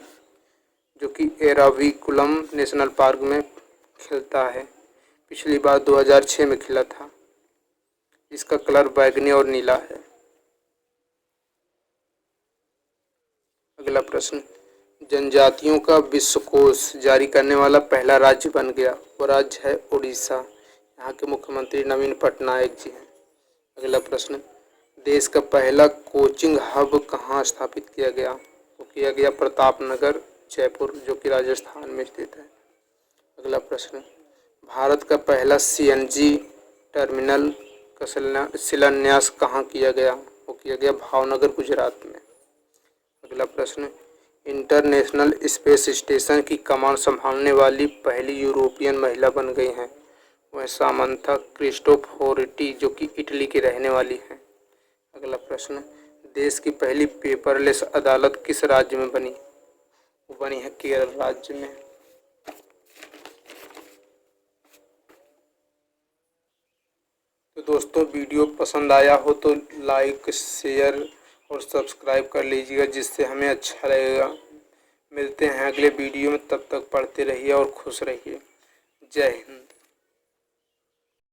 जो कि एराविकुलम नेशनल पार्क में खिलता है। पिछली बार 2006 में खिला था। इसका कलर बैगनी और नीला है। अगला प्रश्न, जनजातियों का विश्वकोश जारी करने वाला पहला राज्य बन गया, वो राज्य है उड़ीसा। यहाँ के मुख्यमंत्री नवीन पटनायक जी हैं। अगला प्रश्न, देश का पहला कोचिंग हब कहाँ स्थापित किया गया? वो किया गया प्रतापनगर जयपुर, जो कि राजस्थान में स्थित है। अगला प्रश्न, भारत का पहला CNG टर्मिनल का शिलान्यास कहाँ किया गया? वो किया गया भावनगर गुजरात में। अगला प्रश्न, इंटरनेशनल स्पेस स्टेशन की कमान संभालने वाली पहली यूरोपियन महिला बन गई हैं। वह सामंथा क्रिस्टोफोरेटी जो कि इटली की रहने वाली हैं। अगला प्रश्न, देश की पहली पेपरलेस अदालत किस राज्य में बनी? वो बनी है केरल राज्य में। तो दोस्तों, वीडियो पसंद आया हो तो लाइक, शेयर और सब्सक्राइब कर लीजिएगा, जिससे हमें अच्छा लगेगा। मिलते हैं अगले वीडियो में, तब तक पढ़ते रहिए और खुश रहिए। जय हिंद।